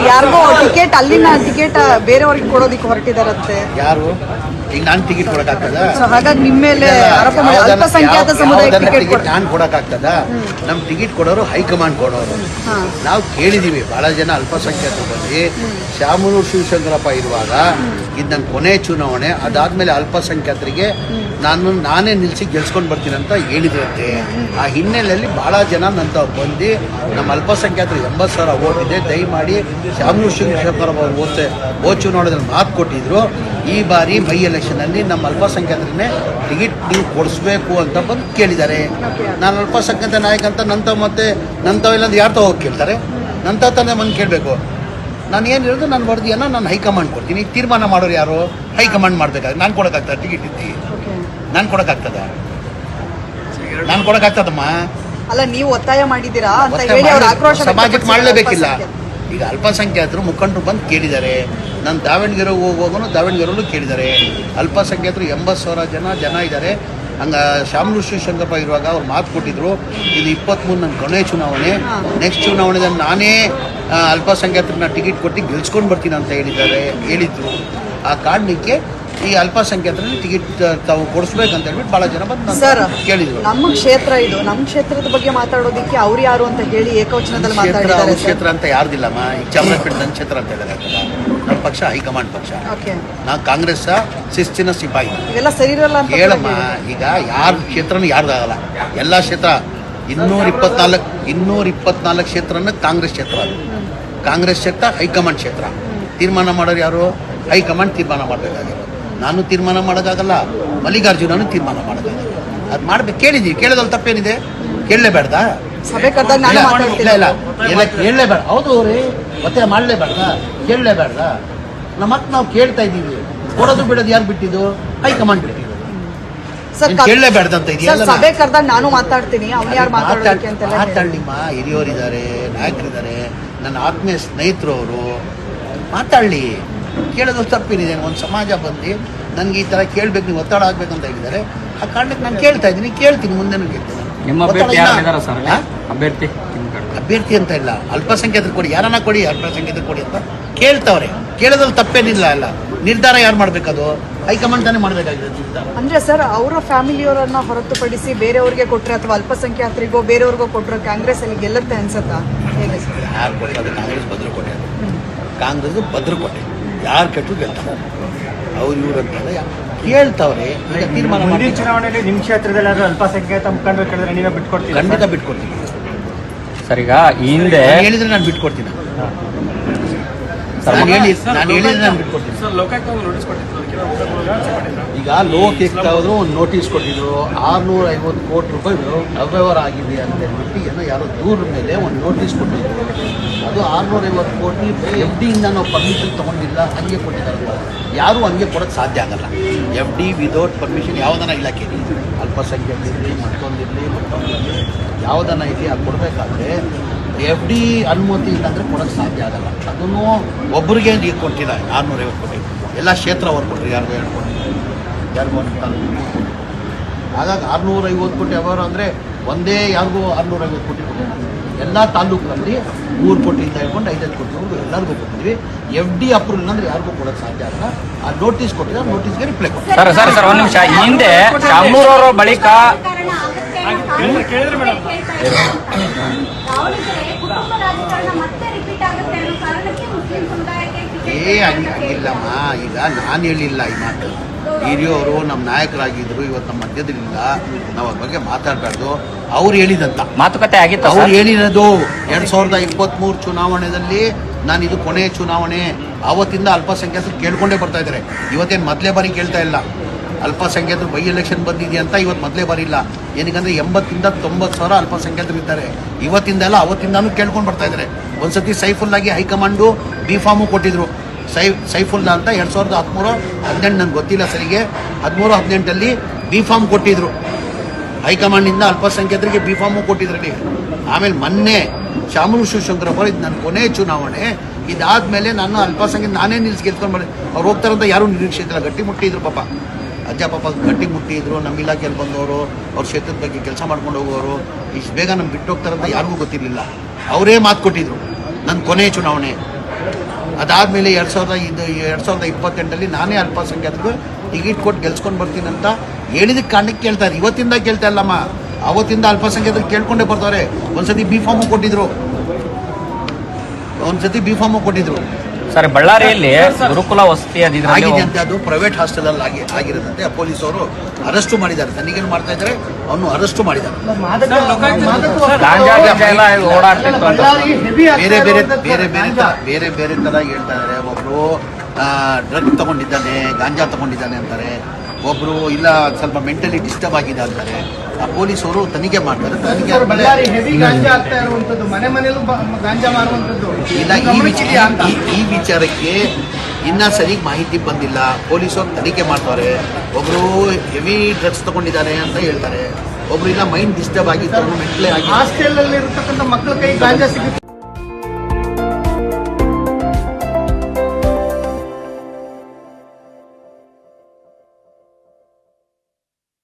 ಯಾರಿಗೋ ಟಿಕೆಟ್ ಅಲ್ಲಿನ ಟಿಕೆಟ್ ಬೇರೆಯವ್ರಿಗೆ ಕೊಡೋದಿಕ್ಕೆ ಹೊರಟಿದಾರಂತೆ. ಯಾರು? ಈಗ ನಾನು ಟಿಕೆಟ್ ಕೊಡಕ್ಕಾಗ್ತದ? ಹಾಗಾಗಿ ನಿಮ್ಮ ಮೇಲೆ ಆರೋಪ ಮಾಡಿ ಅಲ್ಪಸಂಖ್ಯಾತ ಸಮುದಾಯಕ್ಕೆ ಟಿಕೆಟ್ ನಾನು ಕೊಡಕ್ಕಾಗ್ತದ? ನಮ್ ಟಿಕೆಟ್ ಕೊಡೋರು ಹೈಕಮಾಂಡ್ ಕೊಡೋರು. ನಾವು ಕೇಳಿದೀವಿ ಬಹಳ ಜನ ಅಲ್ಪಸಂಖ್ಯಾತರು ಬಂದು ಶಾಮನೂರು ಶಿವಶಂಕರಪ್ಪ ಇರುವಾಗ ಇದು ನನ್ನ ಕೊನೆ ಚುನಾವಣೆ, ಅದಾದ್ಮೇಲೆ ಅಲ್ಪಸಂಖ್ಯಾತರಿಗೆ ನಾನೇ ನಿಲ್ಸಿ ಗೆಲ್ಸ್ಕೊಂಡು ಬರ್ತೀನಿ ಅಂತ ಹೇಳಿದ್ರಂತೆ. ಆ ಹಿನ್ನೆಲೆಯಲ್ಲಿ ಬಹಳ ಜನ ನಂತ ಬಂದು ನಮ್ಮ ಅಲ್ಪಸಂಖ್ಯಾತರು 80,000 ವೋಟ್ ಇದೆ, ದಯಮಾಡಿ ಶಾಮನೂರು ಶಿವಶಂಕರಪ್ಪ ಹೋದ ಚುನಾವಣೆಯಲ್ಲಿ ಮಾತು ಕೊಟ್ಟಿದ್ರು, ಈ ಬಾರಿ ಬೈ ಎಲೆಕ್ಷನ್ ಅಲ್ಲಿ ನಮ್ಮ ಅಲ್ಪಸಂಖ್ಯಾತರನ್ನೇ ಟಿಕೆಟ್ ನೀವು ಕೊಡಿಸ್ಬೇಕು ಅಂತ ಬಂದು ಕೇಳಿದ್ದಾರೆ. ನಾನು ಅಲ್ಪಸಂಖ್ಯಾತ ನಾಯಕ ಅಂತ ನಂತವೆಲ್ಲ ಯಾರು ಹೋಗಿ ಕೇಳ್ತಾರೆ? ನಂತ ತಾನೇ ಬಂದು ಕೇಳಬೇಕು. ನಾನು ಏನು ಹೇಳಿದ್ರು ನಾನು ವರದಿಯನ್ನು ನಾನು ಹೈಕಮಾಂಡ್ ಕೊಡ್ತೀನಿ. ತೀರ್ಮಾನ ಮಾಡೋರು ಯಾರು? ಹೈಕಮಾಂಡ್ ಮಾಡ್ಬೇಕಾದ್ರೆ ನಾನು ಕೊಡೋಕ್ಕಾಗ್ತದೆ? ಟಿಕೆಟ್ ಇತ್ತು ನಾನು ಕೊಡೋಕ್ಕಾಗ್ತದ? ನಾನು ಕೊಡೋಕ್ಕಾಗ್ತದಮ್ಮ? ಅಲ್ಲ, ನೀವು ಒತ್ತಾಯ ಮಾಡಿದ್ದೀರಾ ಅಂತ ಹೇಳಿ ಅವರು ಆಕ್ರೋಶ ಸಮಾಜಕ್ಕೆ ಮಾಡಲೇಬೇಕಿಲ್ಲ. ಈಗ ಅಲ್ಪಸಂಖ್ಯಾತರು ಮುಖಂಡರು ಬಂದು ಕೇಳಿದ್ದಾರೆ. ನಾನು ದಾವಣಗೆರೆ ಹೋಗೋನು ದಾವಣಗೆರೆಯಲ್ಲೂ ಕೇಳಿದ್ದಾರೆ. ಅಲ್ಪಸಂಖ್ಯಾತರು 80,000 ಜನ ಇದ್ದಾರೆ. ಹಂಗೆ ಶಾಮನೂರು ಶಿವಶಂಕರಪ್ಪ ಇರುವಾಗ ಅವ್ರು ಮಾತು ಕೊಟ್ಟಿದ್ರು, ಇದು 23 ನನ್ನ ಕೊನೆ ಚುನಾವಣೆ, ನೆಕ್ಸ್ಟ್ ಚುನಾವಣೆಯಲ್ಲಿ ನಾನೇ ಅಲ್ಪಸಂಖ್ಯಾತರನ್ನ ಟಿಕೆಟ್ ಕೊಟ್ಟು ಗೆಲ್ಸ್ಕೊಂಡು ಬರ್ತೀನಿ ಅಂತ ಹೇಳಿದ್ರು. ಆ ಕಾರಣಕ್ಕೆ ಈ ಅಲ್ಪಸಂಖ್ಯಾತರಲ್ಲಿ ಟಿಕೆಟ್ ತಾವು ಕೊಡಿಸ್ಬೇಕಂತ ಹೇಳ್ಬಿಟ್ಟು ಬಹಳ ಜನ ಬಂದು ಕೇಳಿದ್ರು. ನಮ್ಮ ಕ್ಷೇತ್ರ ಇದು, ನಮ್ಮ ಕ್ಷೇತ್ರದ ಬಗ್ಗೆ ಮಾತಾಡೋದಕ್ಕೆ ಅವ್ರು ಯಾರು ಅಂತ ಹೇಳಿ ಏಕವಚನದಲ್ಲಿ ಮಾತಾಡಿದ್ದಾರೆ. ಕ್ಷೇತ್ರ ಅಂತ ಯಾರ್ದಿಲ್ಲಮ್ಮ. ಈಗ ಚಾಮರಾಜಪೇಟೆ ನನ್ನ ಕ್ಷೇತ್ರ ಅಂತ ಹೇಳಿದಾಗಲ್ಲ. ನಮ್ಮ ಪಕ್ಷ ಹೈಕಮಾಂಡ್ ಪಕ್ಷ, ನಾವು ಕಾಂಗ್ರೆಸ್ ಶಿಸ್ತಿನ ಸಿಪಾಯಿ. ಇವೆಲ್ಲ ಸರಿ ಇರಲ್ಲ ಅಂತ ಹೇಳಮ್ಮ. ಈಗ ಯಾರ ಕ್ಷೇತ್ರನೂ ಯಾರ್ದಾಗಲ್ಲ, ಎಲ್ಲ ಕ್ಷೇತ್ರ 224 ಕ್ಷೇತ್ರನ ಕಾಂಗ್ರೆಸ್ ಕ್ಷೇತ್ರ. ಅದು ಕಾಂಗ್ರೆಸ್ ಕ್ಷೇತ್ರ, ಹೈಕಮಾಂಡ್ ಕ್ಷೇತ್ರ. ತೀರ್ಮಾನ ಮಾಡೋರು ಯಾರು? ಹೈಕಮಾಂಡ್ ತೀರ್ಮಾನ ಮಾಡಬೇಕಾಗಿರೋದು. ನಾನು ತೀರ್ಮಾನ ಮಾಡೋಕ್ಕಾಗಲ್ಲ, ಮಲ್ಲಿಕಾರ್ಜುನನು ತೀರ್ಮಾನ ಮಾಡೋಕ್ಕಾಗಲ್ಲ. ಅದು ಮಾಡ್ಬೇಕು. ಕೇಳಿದೀವಿ, ಕೇಳೋದ್ರಲ್ಲಿ ತಪ್ಪೇನಿದೆ? ಕೇಳಲೇಬೇಡ್ದ? ಇಲ್ಲ ಎಲ್ಲ ಕೇಳಲೇಬೇಡ. ಹೌದು ರೀ, ಮತ್ತೆ ಮಾಡಲೇಬೇಡ್ದ? ಕೇಳಲೇಬೇಡ್ದ? ಮತ್ತೆ ನಾವು ಕೇಳ್ತಾ ಇದ್ದೀವಿ. ಕೊಡೋದು ಬಿಡೋದು ಯಾರು ಬಿಟ್ಟಿದ್ದು? ಹೈಕಮಾಂಡ್ ಬಿಟ್ಟಿದ್ದು. ಕೇಳಲೇಬೇಡ್ದ ಅಂತ ಇದೆಯಲ್ಲ. ಸಭೆ ಕರೆದಾಗ ನಾನು ಮಾತಾಡ್ತೀನಿ, ಅವ್ನು ಯಾರು ಮಾತಾಡ್ಲಿಮ್ಮ. ಹಿರಿಯವರಿದ್ದಾರೆ, ನಾಯಕರಿದ್ದಾರೆ, ನನ್ನ ಆತ್ಮೀಯ ಸ್ನೇಹಿತರು ಅವರು. ಮಾತಾಡಲಿ, ಕೇಳೋದು ತಪ್ಪೇನಿದೆ? ಒಂದು ಸಮಾಜ ಬಂದು ನನಗೆ ಈ ಥರ ಕೇಳಬೇಕು, ನೀವು ಒತ್ತಡ ಆಗ್ಬೇಕಂತ ಹೇಳಿದ್ದಾರೆ. ಆ ಕಾರಣಕ್ಕೆ ನಾನು ಕೇಳ್ತಾ ಇದ್ದೀನಿ, ಕೇಳ್ತೀನಿ, ಮುಂದೆನೂ ಕೇಳ್ತೀನಿ. ಅಭ್ಯರ್ಥಿ ಅಂತ ಇಲ್ಲ, ಅಲ್ಪಸಂಖ್ಯಾತರು ಕೊಡಿ, ಯಾರನ್ನ ಕೊಡಿ, ಅಲ್ಪಸಂಖ್ಯಾತರು ಕೊಡಿ ಅಂತ ಕೇಳ್ತಾವ್ರೆ. ಕೇಳೋದ್ರಲ್ಲಿ ತಪ್ಪೇನಿಲ್ಲ. ಅಲ್ಲ, ನಿರ್ಧಾರ ಯಾರು ಮಾಡ್ಬೇಕದು? ಹೈಕಮಾಂಡ್ ತಾನೇ ಮಾಡಬೇಕಾಗಿದೆ ನಿರ್ಧಾರ. ಅಂದ್ರೆ ಸರ್, ಅವರ ಫ್ಯಾಮಿಲಿಯವರನ್ನ ಹೊರತುಪಡಿಸಿ ಬೇರೆಯವ್ರಿಗೆ ಕೊಟ್ರೆ ಅಥವಾ ಅಲ್ಪಸಂಖ್ಯಾತರಿಗೋ ಬೇರೆಯವ್ರಿಗೋ ಕೊಟ್ಟರೆ ಕಾಂಗ್ರೆಸ್ ಅಲ್ಲಿ ಗೆಲ್ಲುತ್ತೆ ಅನ್ಸತ್ತಾ? ಹೇಗೆ ಸರ್? ಯಾರು ಕೊಟ್ಟರೆ ಕಾಂಗ್ರೆಸ್ ಭದ್ರಕೋಟೆ, ಕಾಂಗ್ರೆಸ್ ಭದ್ರಕೋಟೆ. ಯಾರು ಕೆಟ್ಟು ಗೆಲ್ತಾರೆ? ಅವ್ರು ಇವ್ರು ಅಂತಲ್ಲ ಕೇಳ್ತಾವ್ರೆ. ಈಗ ತೀರ್ಮಾನ ಮಾಡಿ. ಚುನಾವಣೆಯಲ್ಲಿ ನಿಮ್ಮ ಕ್ಷೇತ್ರದಲ್ಲಿ ಅಲ್ಪಸಂಖ್ಯಾತ ಮುಖಂಡರು ಕೇಳಿದ್ರೆ ನೀವೇ ಬಿಟ್ಕೊಡ್ತೀವಿ? ಖಂಡಿತ ಬಿಟ್ಕೊಡ್ತೀನಿ ಸರ್. ಈಗ ಹಿಂದೆ ಹೇಳಿದ್ರೆ ನಾನು ಬಿಟ್ಕೊಡ್ತೀನಿ. ನಾನು ಹೇಳಿದ್ರೆ ನಾನು ಬಿಟ್ಕೊಡ್ತೀನಿ. ಈಗ ಲೋಕಾಯುಕ್ತ ಅವರು ಒಂದು ನೋಟಿಸ್ ಕೊಟ್ಟಿದ್ರು, 650 ಕೋಟಿ ರೂಪಾಯಿ ಅವ್ಯವಹಾರ ಆಗಿದೆ ಅಂತ ಹೇಳ್ಬಿಟ್ಟು ಏನೋ ಯಾರೋ ದೂರ ಮೇಲೆ ಒಂದು ನೋಟಿಸ್ ಕೊಟ್ಟಿದ್ರು. ಅದು 650 ಕೋಟಿ FD ಇಂದ ನಾವು ಪರ್ಮಿಷನ್ ತೊಗೊಂಡಿಲ್ಲ, ಹಂಗೆ ಕೊಟ್ಟಿದ್ದಾರೆ. ಯಾರೂ ಹಂಗೆ ಕೊಡೋಕ್ಕೆ ಸಾಧ್ಯ ಆಗಲ್ಲ. FD ವಿದೌಟ್ ಪರ್ಮಿಷನ್ ಯಾವುದನ್ನ ಇಲಾಖೆ, ಅಲ್ಪಸಂಖ್ಯಾತರಿರಲಿ, ಮತ್ತೊಂದಿರಲಿ ಯಾವುದನ್ನ ಇದೆಯಾ ಅದು ಕೊಡಬೇಕಾದ್ರೆ FD ಅನುಮತಿ ಇಲ್ಲಾಂದರೆ ಕೊಡೋಕ್ಕೆ ಸಾಧ್ಯ ಆಗಲ್ಲ. ಅದನ್ನು ಒಬ್ಬರಿಗೆ ಕೊಟ್ಟಿಲ್ಲ 650 ಕೋಟಿ, ಎಲ್ಲ ಕ್ಷೇತ್ರ ಅವ್ರು ಕೊಟ್ಟರು. ಯಾರಿಗೂ ಹೇಳ್ಕೊಟ್ಟಿಲ್ಲ, ಯಾರಿಗೂ ಹಾಗಾಗಿ 650 ಕೋಟಿ ಅವ್ಯವಹಾರ ಅಂದರೆ ಒಂದೇ ಯಾರಿಗೂ 650 ಕೋಟಿ ಕೊಟ್ಟಿಲ್ಲ. ಎಲ್ಲ ತಾಲೂಕಲ್ಲಿ 3 ಕೋಟಿಯಿಂದ ಹೇಳ್ಕೊಂಡು 5 ಕೋಟಿವರೆಗೂ ಎಲ್ಲರಿಗೂ ಕೊಟ್ಟಿದ್ವಿ. FD ಅಪ್ರೂವಲ್ ಅಂದರೆ ಯಾರಿಗೂ ಕೊಡೋಕ್ಕೆ ಸಾಧ್ಯ ಆಗಲ್ಲ. ಆ ನೋಟಿಸ್ ಕೊಟ್ಟಿದ್ದಾರೆ, ನೋಟಿಸ್ಗೆ ರಿಪ್ಲೈ ಕೊಡ್ತಾರೆ. ಸರ್ ಒಂದು ನಿಮಿಷ. ಹಿಂದೆ ಶಾಮನೂರವರ ಬಳಿಕ ಹಂಗಿಲ್ಲಮ್ಮ. ಈಗ ನಾನು ಹೇಳಿಲ್ಲ ಈ ಮಾತು. ಹಿರಿಯವರು ನಮ್ಮ ನಾಯಕರಾಗಿದ್ದರು, ಇವತ್ತು ನಮ್ಮ ಮಧ್ಯದಲ್ಲಿಲ್ಲ, ನಾವು ಅದ್ರ ಬಗ್ಗೆ ಮಾತಾಡಬಾರ್ದು. ಅವ್ರು ಹೇಳಿದಂತ ಮಾತುಕತೆ ಆಗಿತ್ತು. ಅವ್ರು ಹೇಳಿರೋದು 2023 ಚುನಾವಣೆಯಲ್ಲಿ ನಾನು ಇದು ಕೊನೆಯ ಚುನಾವಣೆ, ಆವತ್ತಿಂದ ಅಲ್ಪಸಂಖ್ಯಾತರು ಕೇಳ್ಕೊಂಡೇ ಬರ್ತಾ ಇದ್ದಾರೆ. ಇವತ್ತೇನು ಮೊದಲೇ ಬಾರಿ ಕೇಳ್ತಾ ಇಲ್ಲ. ಅಲ್ಪಸಂಖ್ಯಾತರು ಬೈ ಎಲೆಕ್ಷನ್ ಬಂದಿದೆ ಅಂತ ಇವತ್ತು ಮೊದಲೇ ಬಾರಿ ಇಲ್ಲ. ಏನಕ್ಕಂದ್ರೆ 80,000 to 90,000 ಅಲ್ಪಸಂಖ್ಯಾತರು ಇದ್ದಾರೆ. ಇವತ್ತಿಂದ ಅಲ್ಲ, ಅವತ್ತಿಂದಾನು ಕೇಳ್ಕೊಂಡು ಬರ್ತಾ ಇದ್ದಾರೆ. ಒಂದ್ಸತಿ ಸೈಫುಲ್ಲಾಗಿ ಹೈಕಮಾಂಡು ಬಿ ಫಾರ್ಮು ಕೊಟ್ಟಿದ್ರು. ಸೈಫುಲ್ಲಾ ಅಂತ 2013-18 ನನಗೆ ಗೊತ್ತಿಲ್ಲ ಸರಿಗೆ, 13-18 ಬಿ ಫಾರ್ಮ್ ಕೊಟ್ಟಿದ್ರು. ಹೈಕಮಾಂಡಿಂದ ಅಲ್ಪಸಂಖ್ಯಾತರಿಗೆ ಬಿ ಫಾರ್ಮು ಕೊಟ್ಟಿದ್ರಲ್ಲಿ. ಆಮೇಲೆ ಮೊನ್ನೆ ಶಾಮನೂರು ಶಿವಶಂಕರಪ್ಪ ಇದು ನನ್ನ ಕೊನೆ ಚುನಾವಣೆ, ಇದಾದ್ಮೇಲೆ ನಾನು ಅಲ್ಪಸಂಖ್ಯಾತ ನಾನೇ ನಿಲ್ಸಿ ಗೆಲ್ಸ್ಕೊಂಡು ಮಾಡಿ ಅವ್ರು ಹೋಗ್ತಾರಂತ ಯಾರೂ ನಿರೀಕ್ಷೆ ಇಲ್ಲ. ಗಟ್ಟಿ ಮುಟ್ಟಿದ್ರು ಪಾಪ, ಅಜ್ಜ ಪಾಪ ಗಟ್ಟಿ ಮುಟ್ಟಿದ್ರು. ನಮ್ಮ ಇಲಾಖೆಯಲ್ಲಿ ಬಂದವರು, ಅವ್ರ ಕ್ಷೇತ್ರದ ಬಗ್ಗೆ ಕೆಲಸ ಮಾಡ್ಕೊಂಡು ಹೋಗೋರು, ಇಷ್ಟು ಬೇಗ ನಮ್ಗೆ ಬಿಟ್ಟು ಹೋಗ್ತಾರಂತ ಯಾರಿಗೂ ಗೊತ್ತಿರಲಿಲ್ಲ. ಅವರೇ ಮಾತು ಕೊಟ್ಟಿದ್ರು. ನನ್ನ ಕೊನೆಯ ಚುನಾವಣೆ. ಅದಾದಮೇಲೆ 2028 ನಾನೇ ಅಲ್ಪಸಂಖ್ಯಾತರಿಗೆ ಟಿಕೆಟ್ ಕೊಟ್ಟು ಗೆಲ್ಸ್ಕೊಂಡು ಬರ್ತೀನಿ ಅಂತ ಹೇಳಿದಕ್ಕೆ ಕಾರಣಕ್ಕೆ ಕೇಳ್ತಾರೆ. ಇವತ್ತಿಂದ ಕೇಳ್ತಾ ಇಲ್ಲಮ್ಮ, ಅವತ್ತಿಂದ ಅಲ್ಪಸಂಖ್ಯಾತರು ಕೇಳ್ಕೊಂಡೇ ಬರ್ತಾರೆ. ಒಂದ್ಸತಿ ಬಿ ಫಾರ್ಮು ಕೊಟ್ಟಿದ್ರು. ಸರ್ ಬಳ್ಳಾರಿಯಲ್ಲಿ ಗುರುಕುಲ ವಸತಿ ಆಗಿದೆ ಅಂತ, ಅದು ಪ್ರೈವೇಟ್ ಹಾಸ್ಟೆಲ್ ಅಲ್ಲಿ ಆಗಿರೋದಂತೆ. ಪೊಲೀಸರು ಅರೆಸ್ಟು ಮಾಡಿದ್ದಾರೆ, ತನಿಖೆ ಮಾಡ್ತಾ ಇದ್ದಾರೆ, ಅವನು ಅರೆಸ್ಟು ಮಾಡಿದ್ದಾರೆ. ಓಡಾಡ್ತಿತ್ತು ಅಂತ ಬೇರೆ ತರ ಹೇಳ್ತಾ ಇದ್ದಾರೆ. ಒಬ್ರು ಡ್ರಗ್ ತಗೊಂಡಿದ್ದಾನೆ, ಗಾಂಜಾ ತಗೊಂಡಿದ್ದಾನೆ ಅಂತಾರೆ. ಒಬ್ರು ಇಲ್ಲ ಸ್ವಲ್ಪ ಮೆಂಟಲಿ ಡಿಸ್ಟರ್ಬ್ ಆಗಿದೆ ಅಂತಾರೆ. ಆ ಪೊಲೀಸರು ತನಿಖೆ ಮಾಡ್ತಾರೆ. ತನಿಖೆ ಇಲ್ಲ, ಈ ವಿಚಾರಕ್ಕೆ ಇನ್ನ ಸರಿ ಮಾಹಿತಿ ಬಂದಿಲ್ಲ. ಪೊಲೀಸರು ತನಿಖೆ ಮಾಡ್ತಾರೆ. ಒಬ್ರು ಹೆವಿ ಡ್ರಗ್ಸ್ ತಗೊಂಡಿದ್ದಾರೆ ಅಂತ ಹೇಳ್ತಾರೆ. ಒಬ್ರು ಇಲ್ಲ ಮೈಂಡ್ ಡಿಸ್ಟರ್ಬ್ ಆಗಿತ್ತು, ಮೆಂಟಲಿ ಆಗಿ ಹಾಸ್ಟೆಲ್ ಅಲ್ಲಿ ಇರತಕ್ಕಂಥ ಮಕ್ಕಳ ಕೈ ಗಾಂಜಾ ಸಿಗುತ್ತೆ.